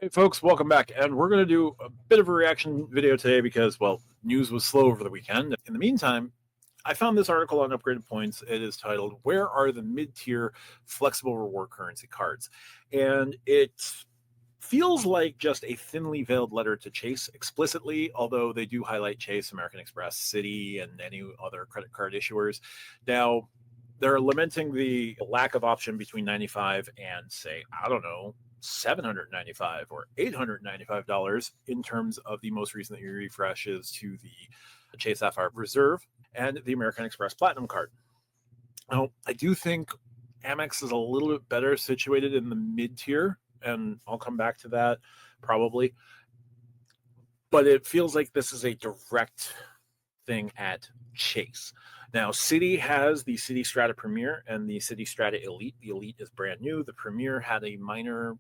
Hey folks, welcome back. And we're going to do a bit of a reaction video today because, well, news was slow over the weekend. In the meantime, I found this article on Upgraded Points. It is titled, Where Are the Mid-Tier Flexible Reward Currency Cards? And it feels like just a thinly veiled letter to Chase explicitly, although they do highlight Chase, American Express, Citi, and any other credit card issuers. Now, they're lamenting the lack of option between 95 and, say, I don't know, $795 or $895 in terms of the most recent refreshes to the Chase Sapphire Reserve and the American Express Platinum card. Now, I do think Amex is a little bit better situated in the mid tier, and I'll come back to that probably. But it feels like this is a direct thing at Chase. Now, Citi has the Citi Strata Premier and the Citi Strata Elite. The Elite is brand new. The Premier had a minor,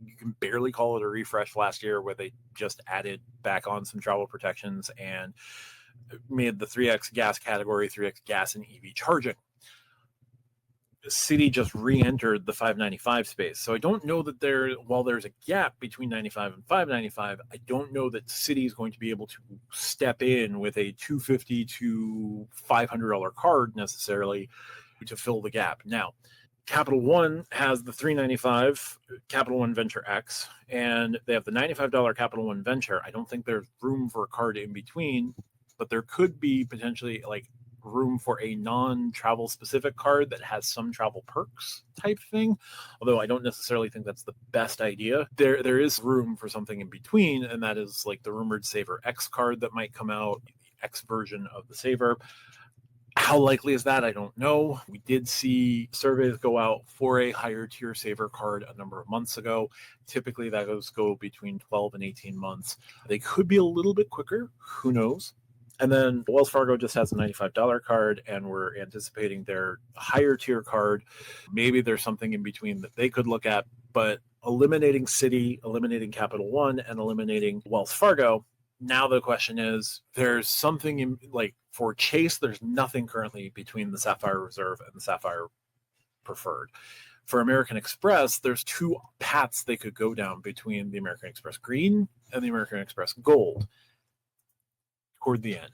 you can barely call it a refresh last year, where they just added back on some travel protections and made the 3X gas category 3X gas and EV charging. Citi just re-entered the 595 space. So I don't know that while there's a gap between 95 and 595, I don't know that Citi is going to be able to step in with a $250 to $500 card necessarily to fill the gap. Now, Capital One has the $395 Capital One Venture X, and they have the $95 Capital One Venture. I don't think there's room for a card in between, but there could be potentially like room for a non-travel specific card that has some travel perks type thing, although I don't necessarily think that's the best idea. There is room for something in between, and that is like the rumored Saver X card that might come out, the X version of the Saver. How likely is that? I don't know. We did see surveys go out for a higher tier Saver card a number of months ago. Typically, those go between 12 and 18 months. They could be a little bit quicker. Who knows? And then Wells Fargo just has a $95 card, and we're anticipating their higher tier card. Maybe there's something in between that they could look at, but eliminating Citi, eliminating Capital One, and eliminating Wells Fargo, now the question is, there's something in, like, for Chase, there's nothing currently between the Sapphire Reserve and the Sapphire Preferred. For American Express, there's two paths they could go down between the American Express Green and the American Express Gold toward the end.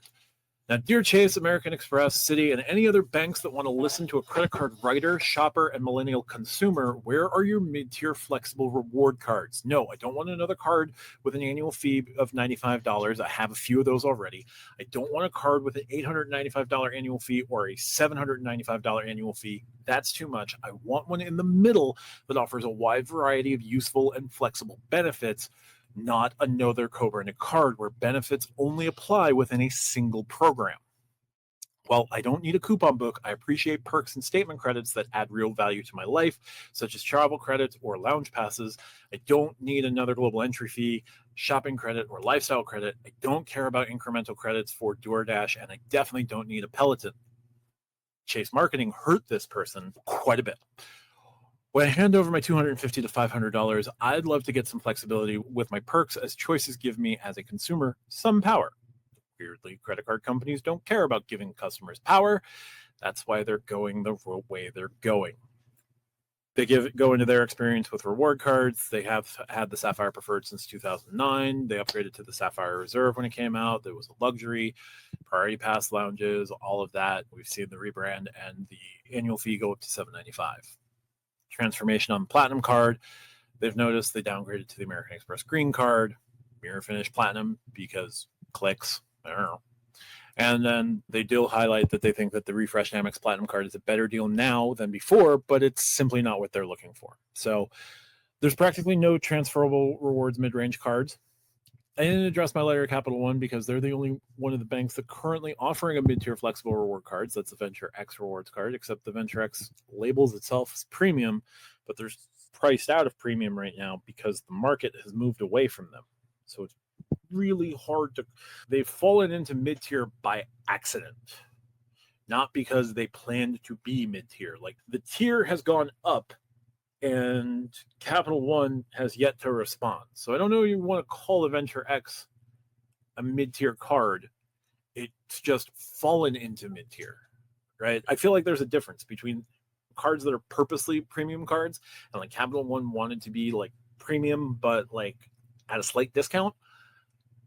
Now, dear Chase, American Express, Citi, and any other banks that want to listen to a credit card writer, shopper, and millennial consumer, where are your mid-tier flexible reward cards? No, I don't want another card with an annual fee of $95. I have a few of those already. I don't want a card with an $895 annual fee or a $795 annual fee. That's too much. I want one in the middle that offers a wide variety of useful and flexible benefits, not another co-branded card where benefits only apply within a single program. While I don't need a coupon book, I appreciate perks and statement credits that add real value to my life, such as travel credits or lounge passes. I don't need another global entry fee, shopping credit, or lifestyle credit. I don't care about incremental credits for DoorDash, and I definitely don't need a Peloton. Chase Marketing hurt this person quite a bit. When I hand over my $250 to $500, I'd love to get some flexibility with my perks, as choices give me, as a consumer, some power. Weirdly, credit card companies don't care about giving customers power. That's why they're going the way they're going. They go into their experience with reward cards. They have had the Sapphire Preferred since 2009. They upgraded to the Sapphire Reserve when it came out. There was a luxury, priority pass lounges, all of that. We've seen the rebrand and the annual fee go up to $795. Transformation on the Platinum card. They've noticed they downgraded to the American Express Green card, mirror finish Platinum because clicks. I don't know. And then they do highlight that they think that the refreshed Amex Platinum card is a better deal now than before, but it's simply not what they're looking for. So there's practically no transferable rewards mid-range cards. I didn't address my letter to Capital One because they're the only one of the banks that currently offering a mid-tier flexible reward cards. That's the Venture X rewards card, except the Venture X labels itself as premium, but they're priced out of premium right now because the market has moved away from them. So it's really hard to... They've fallen into mid-tier by accident, not because they planned to be mid-tier. Like, the tier has gone up and Capital One has yet to respond. So I don't know if you want to call the Venture X a mid-tier card. It's just fallen into mid-tier, right? I feel like there's a difference between cards that are purposely premium cards, and like Capital One wanted to be like premium, but like at a slight discount,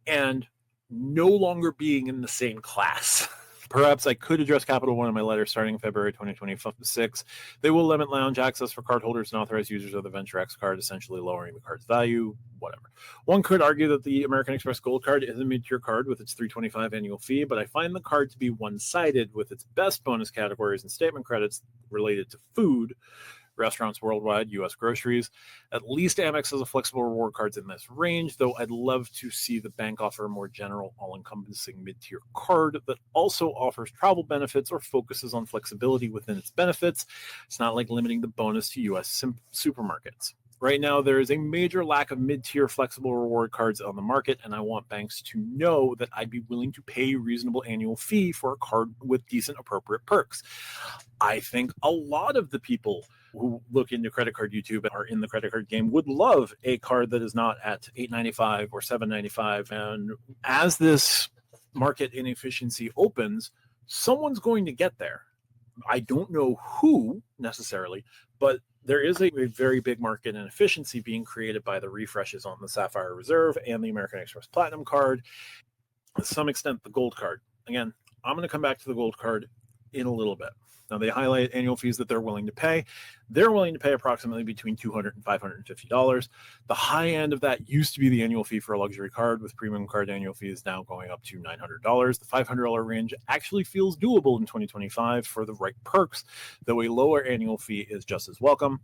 and no longer being in the same class. Perhaps I could address Capital One in my letter starting February 2026. They will limit lounge access for cardholders and authorized users of the Venture X card, essentially lowering the card's value, whatever. One could argue that the American Express Gold card is a mid-tier card with its $325 annual fee, but I find the card to be one-sided with its best bonus categories and statement credits related to food, restaurants worldwide, U.S. groceries. At least Amex has a flexible reward cards in this range, though I'd love to see the bank offer a more general, all-encompassing mid-tier card that also offers travel benefits or focuses on flexibility within its benefits. It's not like limiting the bonus to U.S. supermarkets. Right now, there is a major lack of mid-tier flexible reward cards on the market, and I want banks to know that I'd be willing to pay a reasonable annual fee for a card with decent, appropriate perks. I think a lot of the people who look into credit card YouTube and are in the credit card game would love a card that is not at $8.95 or $7.95. And as this market inefficiency opens, someone's going to get there. I don't know who necessarily, but there is a very big market inefficiency being created by the refreshes on the Sapphire Reserve and the American Express Platinum card. To some extent, the Gold card. Again, I'm going to come back to the Gold card in a little bit. Now, they highlight annual fees that they're willing to pay. They're willing to pay approximately between $200 and $550. The high end of that used to be the annual fee for a luxury card, with premium card annual fees now going up to $900. The $500 range actually feels doable in 2025 for the right perks, though a lower annual fee is just as welcome.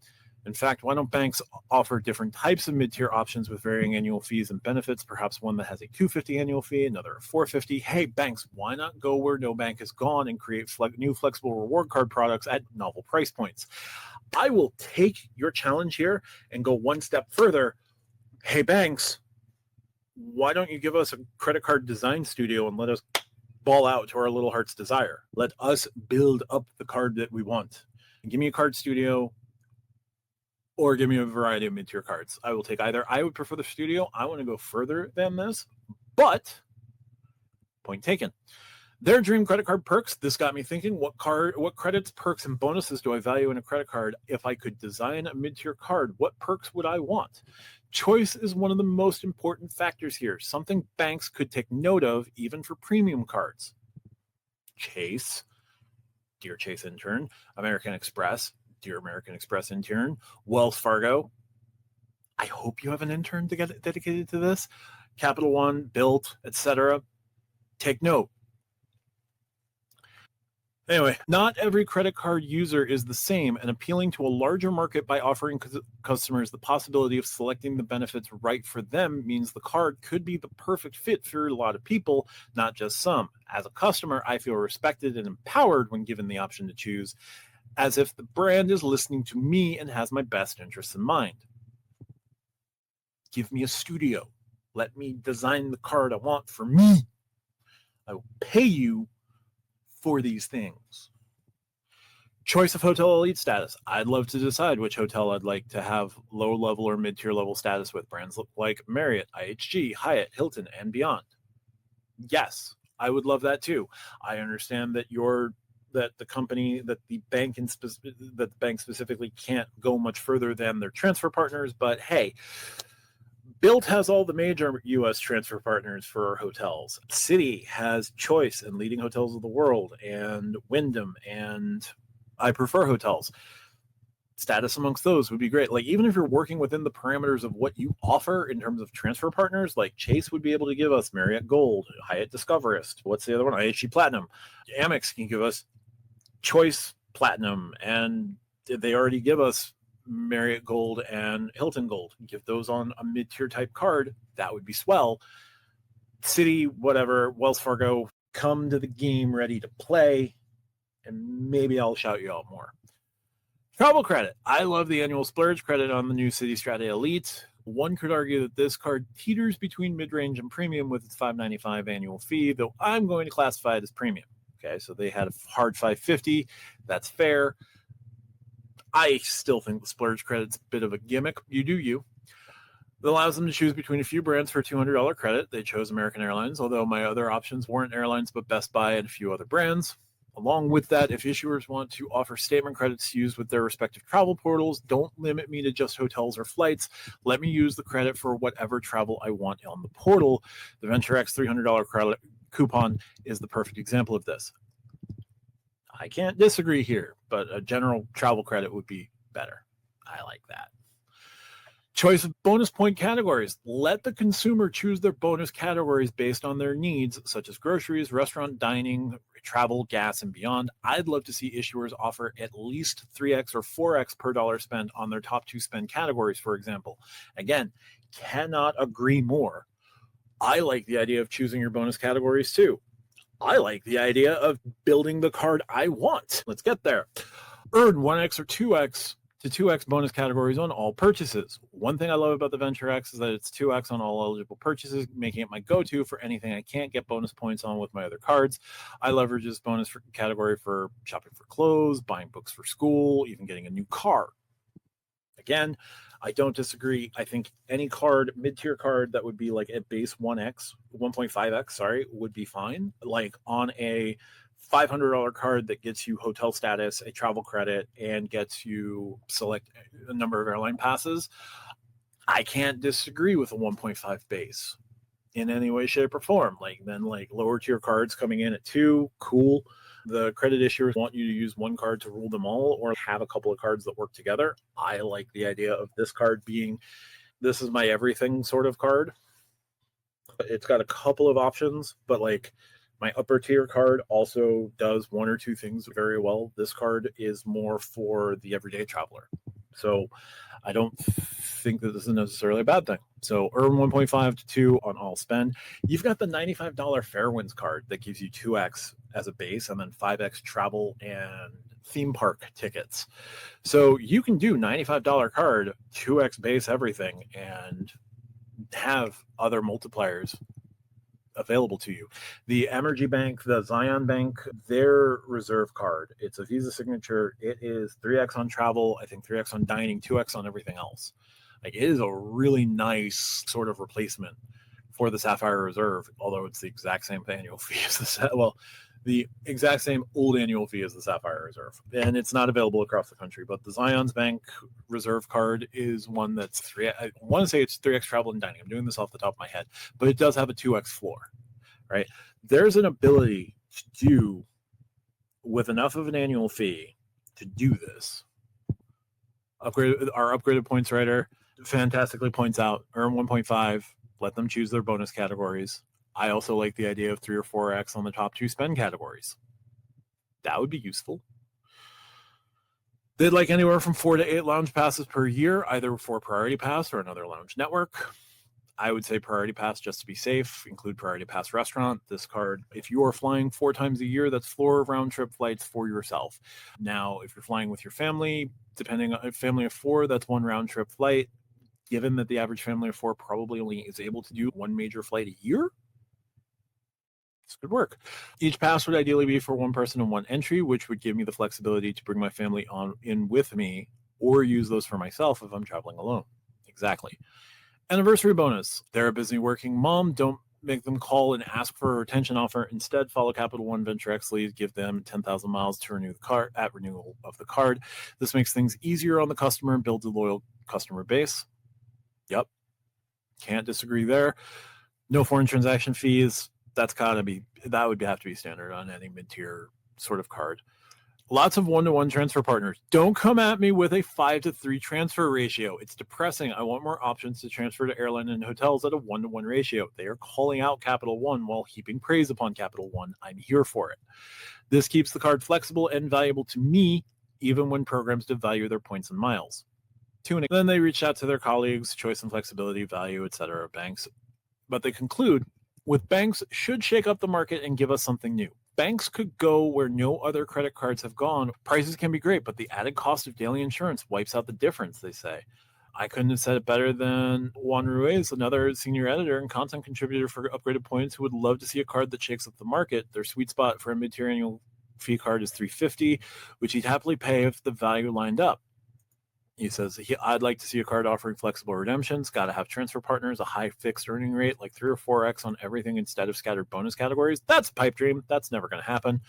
In fact, why don't banks offer different types of mid-tier options with varying annual fees and benefits? Perhaps one that has a $250 annual fee, another a $450. Hey, banks, why not go where no bank has gone and create new flexible reward card products at novel price points? I will take your challenge here and go one step further. Hey, banks, why don't you give us a credit card design studio and let us ball out to our little heart's desire? Let us build up the card that we want. Give me a card studio, or give me a variety of mid-tier cards. I will take either. I would prefer the studio. I want to go further than this, but point taken. Their dream credit card perks. This got me thinking, what credits, perks, and bonuses do I value in a credit card? If I could design a mid-tier card, what perks would I want? Choice is one of the most important factors here, something banks could take note of even for premium cards. Chase, dear Chase intern, American Express, dear American Express intern, Wells Fargo. I hope you have an intern to get dedicated to this. Capital One, Bilt, etc. Take note. Anyway, not every credit card user is the same, and appealing to a larger market by offering customers the possibility of selecting the benefits right for them means the card could be the perfect fit for a lot of people, not just some. As a customer, I feel respected and empowered when given the option to choose, as if the brand is listening to me and has my best interests in mind. Give me a studio. Let me design the card I want for me. I will pay you for these things. Choice of hotel elite status. I'd love to decide which hotel I'd like to have low level or mid-tier level status with. Brands like Marriott, IHG, Hyatt, Hilton, and beyond. Yes, I would love that too. I understand that the company, that the bank specifically can't go much further than their transfer partners, but hey, Bilt has all the major U.S. transfer partners for hotels. Citi has Choice and leading hotels of the world, and Wyndham, and I prefer hotels. Status amongst those would be great. Like, even if you're working within the parameters of what you offer in terms of transfer partners, like Chase would be able to give us Marriott Gold, Hyatt Discoverist. What's the other one? IHG Platinum. Amex can give us Choice Platinum, and they already give us Marriott Gold and Hilton Gold. Give those on a mid-tier type card. That would be swell. Citi, whatever, Wells Fargo, come to the game ready to play, and maybe I'll shout you out more. Travel credit. I love the annual splurge credit on the new Citi Strata Elite. One could argue that this card teeters between mid-range and premium with its $5.95 annual fee, though I'm going to classify it as premium. Okay, so they had a hard $550. That's fair. I still think the splurge credit's a bit of a gimmick. You do you. It allows them to choose between a few brands for a $200 credit. They chose American Airlines, although my other options weren't airlines but Best Buy and a few other brands. Along with that, if issuers want to offer statement credits used with their respective travel portals, don't limit me to just hotels or flights. Let me use the credit for whatever travel I want on the portal. The VentureX $300 credit coupon is the perfect example of this. I can't disagree here, but a general travel credit would be better. I like that. Choice of bonus point categories. Let the consumer choose their bonus categories based on their needs, such as groceries, restaurant, dining, travel, gas, and beyond. I'd love to see issuers offer at least 3x or 4x per dollar spent on their top 2 spend categories, for example. Again, cannot agree more. I like the idea of choosing your bonus categories too. I like the idea of building the card I want. Let's get there. Earn 1x or 2x to 2x bonus categories on all purchases. One thing I love about the VentureX is that it's 2x on all eligible purchases, making it my go-to for anything I can't get bonus points on with my other cards. I leverage this bonus category for shopping for clothes, buying books for school, even getting a new car. Again, I don't disagree. I think any card, mid-tier card that would be like at base 1.5x, would be fine. Like on a $500 card that gets you hotel status, a travel credit, and gets you select a number of airline passes, I can't disagree with a 1.5 base in any way, shape, or form. Like lower tier cards coming in at 2, cool. The credit issuers want you to use one card to rule them all or have a couple of cards that work together. I like the idea of this card being, this is my everything sort of card. It's got a couple of options, but like my upper tier card also does one or two things very well. This card is more for the everyday traveler. So I don't think that this is necessarily a bad thing. So earn 1.5 to 2 on all spend. You've got the $95 Fairwinds card that gives you 2x as a base and then 5x travel and theme park tickets. So you can do $95 card, 2x base everything, and have other multipliers available to you. The Emergy Bank, the Zion Bank, their reserve card, it's a Visa signature. It is 3x on travel, I think 3x on dining, 2x on everything else. Like, it is a really nice sort of replacement for the Sapphire Reserve, although it's the exact same annual fee as the exact same old annual fee as the Sapphire Reserve. And it's not available across the country, but the Zion's Bank Reserve card is one that's I want to say it's 3x travel and dining. I'm doing this off the top of my head, but it does have a 2x floor, right? There's an ability to do with enough of an annual fee to do this. Our upgraded points writer fantastically points out, earn 1.5, let them choose their bonus categories. I also like the idea of 3 or 4x on the top 2 spend categories. That would be useful. They'd like anywhere from 4 to 8 lounge passes per year, either for Priority Pass or another lounge network. I would say Priority Pass just to be safe. Include Priority Pass restaurant. This card, if you are flying 4 times a year, that's 4 round-trip flights for yourself. Now, if you're flying with your family, depending on a family of 4, that's 1 round-trip flight. Given that the average family of 4 probably only is able to do 1 major flight a year, this could work. Each pass would ideally be for 1 person and 1 entry, which would give me the flexibility to bring my family in with me or use those for myself if I'm traveling alone. Exactly. Anniversary bonus. They're a busy working mom. Don't make them call and ask for a retention offer. Instead, follow Capital One VentureX lead. Give them 10,000 miles to renew the card at renewal of the card. This makes things easier on the customer and builds a loyal customer base. Yep. Can't disagree there. No foreign transaction fees. That would have to be standard on any mid-tier sort of card. Lots of 1-to-1 transfer partners. Don't come at me with a 5-to-3 transfer ratio. It's depressing. I want more options to transfer to airline and hotels at a 1-to-1 ratio. They are calling out Capital One while heaping praise upon Capital One. I'm here for it. This keeps the card flexible and valuable to me, even when programs devalue their points and miles. Then they reach out to their colleagues, choice and flexibility, value, etc. banks. But they conclude, with banks should shake up the market and give us something new. Banks could go where no other credit cards have gone. Prices can be great, but the added cost of daily insurance wipes out the difference, they say. I couldn't have said it better than Juan Ruiz, another senior editor and content contributor for Upgraded Points, who would love to see a card that shakes up the market. Their sweet spot for a mid-tier annual fee card is $350, which he'd happily pay if the value lined up. He says, I'd like to see a card offering flexible redemptions. Got to have transfer partners, a high fixed earning rate, like 3 or 4x on everything instead of scattered bonus categories. That's a pipe dream. That's never going to happen.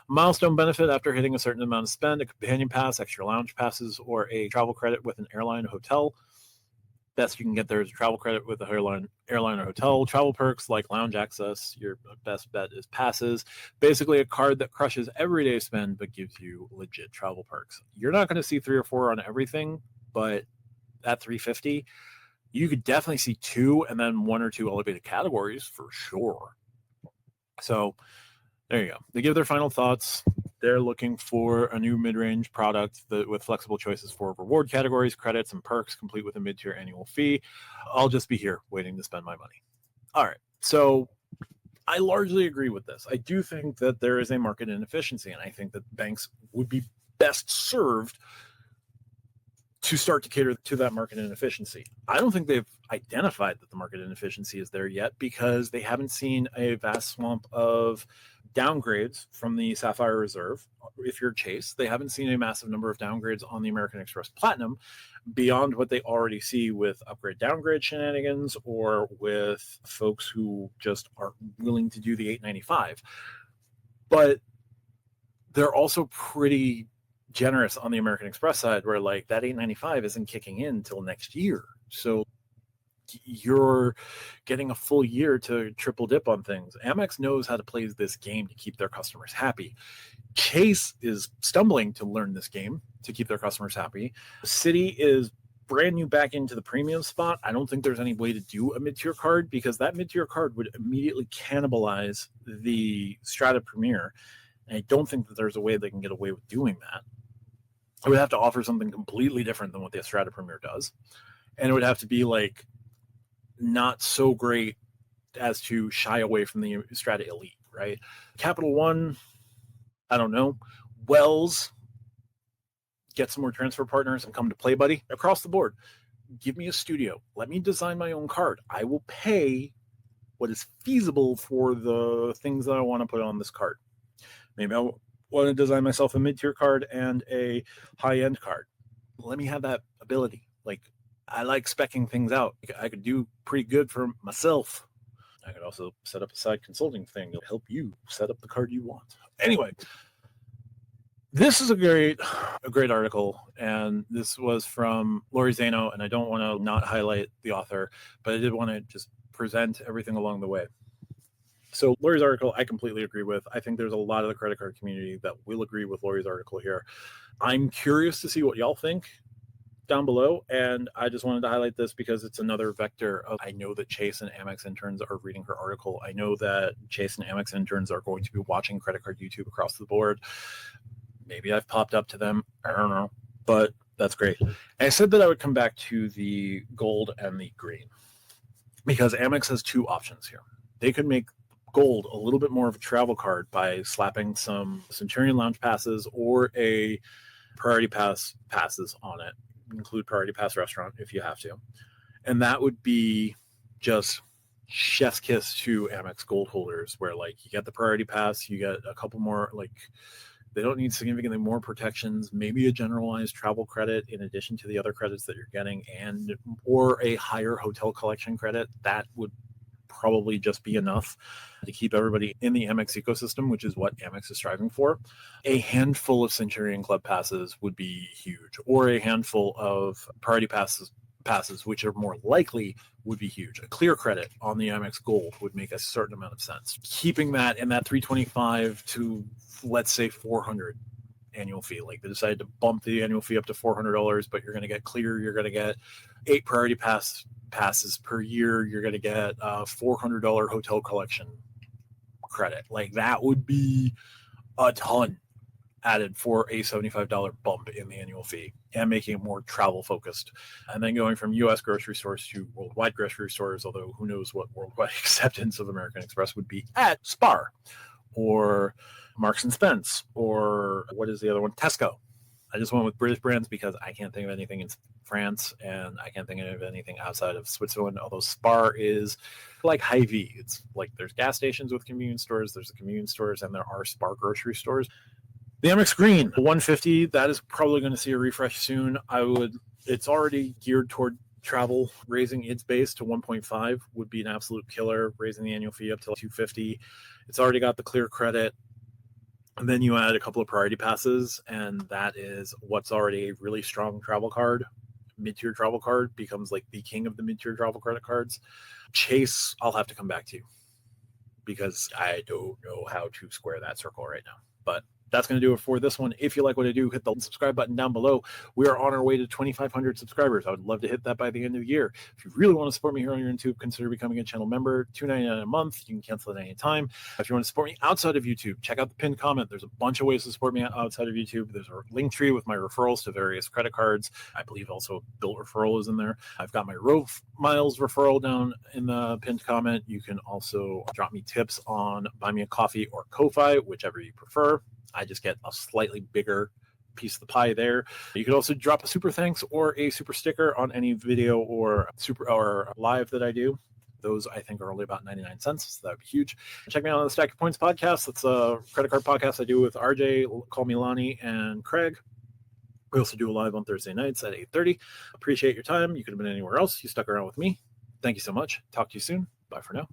Milestone benefit after hitting a certain amount of spend, a companion pass, extra lounge passes, or a travel credit with an airline or hotel. Best you can get there is a travel credit with a airline or hotel. Travel perks like lounge access. Your best bet is passes. Basically, a card that crushes everyday spend but gives you legit travel perks. You're not going to see 3 or 4 on everything, but at 350, you could definitely see 2 and then 1 or 2 elevated categories for sure. So there you go. They give their final thoughts. They're looking for a new mid-range product with flexible choices for reward categories, credits, and perks, complete with a mid-tier annual fee. I'll just be here waiting to spend my money. All right. So I largely agree with this. I do think that there is a market inefficiency, and I think that banks would be best served to start to cater to that market inefficiency. I don't think they've identified that the market inefficiency is there yet because they haven't seen a vast swamp of downgrades from the Sapphire Reserve. If you're Chase, they haven't seen a massive number of downgrades on the American Express Platinum beyond what they already see with upgrade downgrade shenanigans or with folks who just aren't willing to do the 895. But they're also pretty generous on the American Express side where like that 895 isn't kicking in until next year. So you're getting a full year to triple dip on things. Amex knows how to play this game to keep their customers happy. Chase is stumbling to learn this game to keep their customers happy. Citi is brand new back into the premium spot. I don't think there's any way to do a mid-tier card because that mid-tier card would immediately cannibalize the Strata Premier. And I don't think that there's a way they can get away with doing that. I would have to offer something completely different than what the Strata Premier does. And it would have to be like not so great as to shy away from the Strata Elite, right? Capital One, I don't know. Wells, get some more transfer partners and come to play, buddy. Across the board, give me a studio. Let me design my own card. I will pay what is feasible for the things that I want to put on this card. Maybe I want to design myself a mid-tier card and a high-end card. Let me have that ability. Like, I like speccing things out. I could do pretty good for myself. I could also set up a side consulting thing to help you set up the card you want. Anyway, this is a great article, and this was from Lori Zano, and I don't want to not highlight the author, but I did want to just present everything along the way. So Lori's article, I completely agree with. I think there's a lot of the credit card community that will agree with Lori's article here. I'm curious to see what y'all think down below, and I just wanted to highlight this because it's another vector of, I know that Chase and Amex interns are reading her article. I know that Chase and Amex interns are going to be watching credit card YouTube across the board. Maybe I've popped up to them. I don't know, but that's great. And I said that I would come back to the gold and the green because Amex has 2 options here. They could make gold a little bit more of a travel card by slapping some Centurion Lounge passes or a Priority Pass passes on it. Include Priority Pass restaurant if you have to. And that would be just chef's kiss to Amex Gold holders where like you get the Priority Pass, you get a couple more, like they don't need significantly more protections, maybe a generalized travel credit in addition to the other credits that you're getting, and or a higher hotel collection credit. That would probably just be enough to keep everybody in the Amex ecosystem, which is what Amex is striving for. A handful of Centurion Club passes would be huge, or a handful of Priority passes, which are more likely, would be huge. A clear credit on the Amex Gold would make a certain amount of sense. Keeping that in that 325 to, let's say, 400 annual fee. Like they decided to bump the annual fee up to $400, but you're going to get clear. You're going to get 8 Priority passes per year. You're going to get a $400 hotel collection credit. Like that would be a ton added for a $75 bump in the annual fee and making it more travel focused. And then going from US grocery stores to worldwide grocery stores, although who knows what worldwide acceptance of American Express would be at Spar or Marks and Spence, or what is the other one? Tesco. I just went with British brands because I can't think of anything in France and I can't think of anything outside of Switzerland, although Spar is like Hy-Vee. It's like there's gas stations with convenience stores, there's the convenience stores, and there are Spar grocery stores. The Amex Green 150, that is probably going to see a refresh soon. It's already geared toward travel. Raising its base to 1.5 would be an absolute killer. Raising the annual fee up to 250. It's already got the clear credit. And then you add a couple of priority passes, and that is what's already a really strong travel card. Mid-tier travel card becomes like the king of the mid-tier travel credit cards. Chase, I'll have to come back to because I don't know how to square that circle right now. But that's going to do it for this one. If you like what I do, hit the subscribe button down below. We are on our way to 2,500 subscribers. I would love to hit that by the end of the year. If you really want to support me here on your YouTube, consider becoming a channel member. $2.99 a month. You can cancel at any time. If you want to support me outside of YouTube, check out the pinned comment. There's a bunch of ways to support me outside of YouTube. There's a link tree with my referrals to various credit cards. I believe also Built referral is in there. I've got my Rove Miles referral down in the pinned comment. You can also drop me tips on Buy Me a Coffee or Ko-Fi, whichever you prefer. I just get a slightly bigger piece of the pie there. You could also drop a super thanks or a super sticker on any video or live that I do. Those I think are only about 99 cents, so that would be huge. Check me out on the Stack Your Points podcast. That's a credit card podcast I do with RJ, Call Me Lonnie, and Craig. We also do a live on Thursday nights at 8:30. Appreciate your time. You could have been anywhere else. You stuck around with me. Thank you so much. Talk to you soon. Bye for now.